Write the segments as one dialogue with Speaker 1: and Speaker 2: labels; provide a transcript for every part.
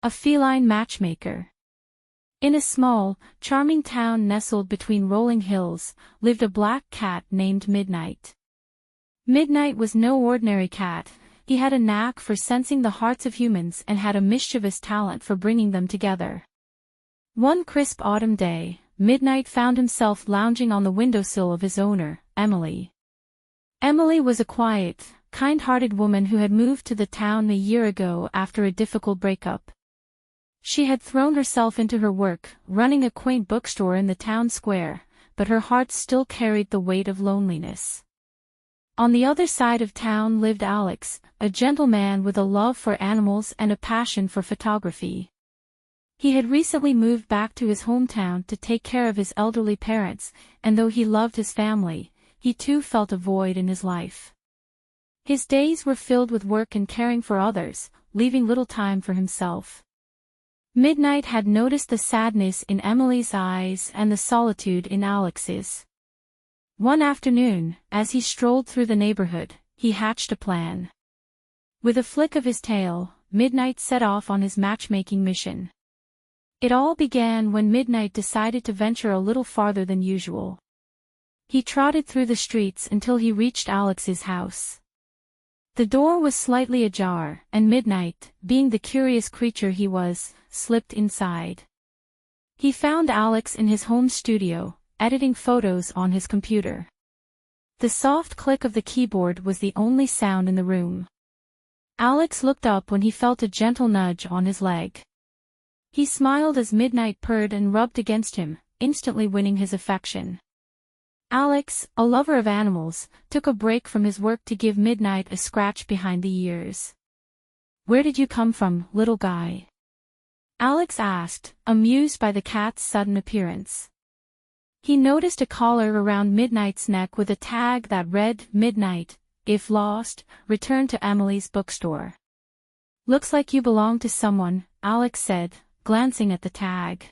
Speaker 1: A feline matchmaker. In a small, charming town nestled between rolling hills, lived a black cat named Midnight. Midnight was no ordinary cat. He had a knack for sensing the hearts of humans and had a mischievous talent for bringing them together. One crisp autumn day, Midnight found himself lounging on the windowsill of his owner, Emily. Emily was a quiet, kind-hearted woman who had moved to the town a year ago after a difficult breakup. She had thrown herself into her work, running a quaint bookstore in the town square, but her heart still carried the weight of loneliness. On the other side of town lived Alex, a gentleman with a love for animals and a passion for photography. He had recently moved back to his hometown to take care of his elderly parents, and though he loved his family, he too felt a void in his life. His days were filled with work and caring for others, leaving little time for himself. Midnight had noticed the sadness in Emily's eyes and the solitude in Alex's. One afternoon, as he strolled through the neighborhood, he hatched a plan. With a flick of his tail, Midnight set off on his matchmaking mission. It all began when Midnight decided to venture a little farther than usual. He trotted through the streets until he reached Alex's house. The door was slightly ajar, and Midnight, being the curious creature he was, slipped inside. He found Alex in his home studio, editing photos on his computer. The soft click of the keyboard was the only sound in the room. Alex looked up when he felt a gentle nudge on his leg. He smiled as Midnight purred and rubbed against him, instantly winning his affection. Alex, a lover of animals, took a break from his work to give Midnight a scratch behind the ears. "Where did you come from, little guy?" Alex asked, amused by the cat's sudden appearance. He noticed a collar around Midnight's neck with a tag that read, "Midnight, if lost, return to Emily's bookstore." "Looks like you belong to someone," Alex said, glancing at the tag.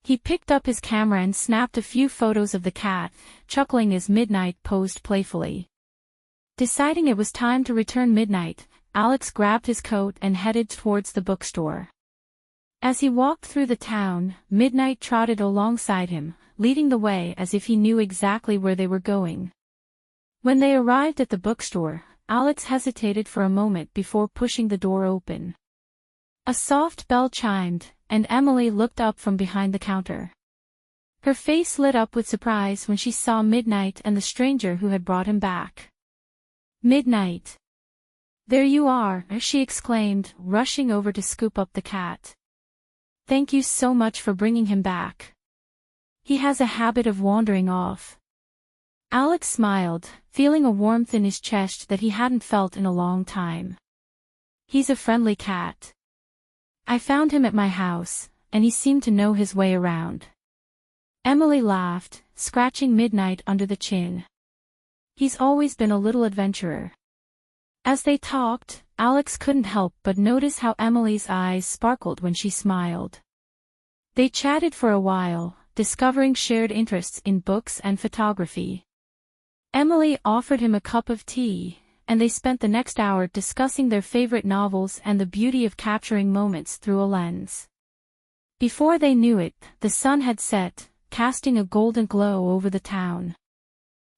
Speaker 1: He picked up his camera and snapped a few photos of the cat, chuckling as Midnight posed playfully. Deciding it was time to return Midnight, Alex grabbed his coat and headed towards the bookstore. As he walked through the town, Midnight trotted alongside him, leading the way as if he knew exactly where they were going. When they arrived at the bookstore, Alex hesitated for a moment before pushing the door open. A soft bell chimed, and Emily looked up from behind the counter. Her face lit up with surprise when she saw Midnight and the stranger who had brought him back. "Midnight! There you are," she exclaimed, rushing over to scoop up the cat. "Thank you so much for bringing him back. He has a habit of wandering off." Alex smiled, feeling a warmth in his chest that he hadn't felt in a long time. "He's a friendly cat. I found him at my house, and he seemed to know his way around." Emily laughed, scratching Midnight under the chin. "He's always been a little adventurer." As they talked, Alex couldn't help but notice how Emily's eyes sparkled when she smiled. They chatted for a while, discovering shared interests in books and photography. Emily offered him a cup of tea, and they spent the next hour discussing their favorite novels and the beauty of capturing moments through a lens. Before they knew it, the sun had set, casting a golden glow over the town.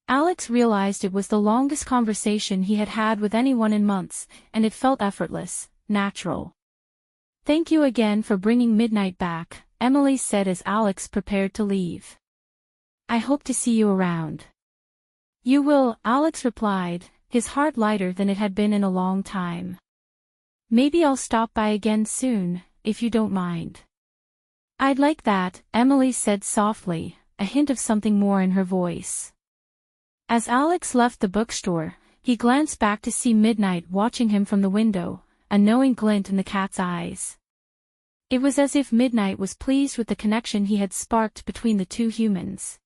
Speaker 1: Alex realized it was the longest conversation he had had with anyone in months, and it felt effortless, natural. "Thank you again for bringing Midnight back," Emily said as Alex prepared to leave. "I hope to see you around." "You will," Alex replied, his heart lighter than it had been in a long time. "Maybe I'll stop by again soon, if you don't mind." "I'd like that," Emily said softly, a hint of something more in her voice. As Alex left the bookstore, he glanced back to see Midnight watching him from the window, a knowing glint in the cat's eyes. It was as if Midnight was pleased with the connection he had sparked between the two humans.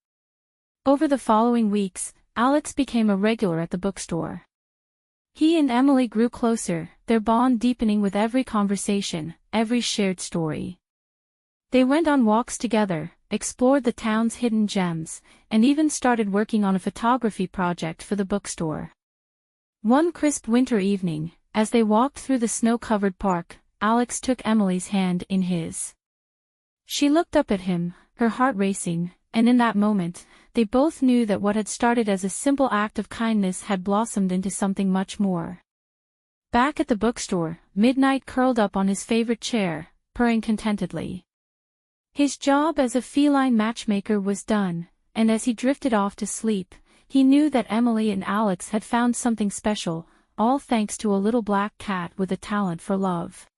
Speaker 1: Over the following weeks, Alex became a regular at the bookstore. He and Emily grew closer, their bond deepening with every conversation, every shared story. They went on walks together, explored the town's hidden gems, and even started working on a photography project for the bookstore. One crisp winter evening, as they walked through the snow-covered park, Alex took Emily's hand in his. She looked up at him, her heart racing, and in that moment, they both knew that what had started as a simple act of kindness had blossomed into something much more. Back at the bookstore, Midnight curled up on his favorite chair, purring contentedly. His job as a feline matchmaker was done, and as he drifted off to sleep, he knew that Emily and Alex had found something special, all thanks to a little black cat with a talent for love.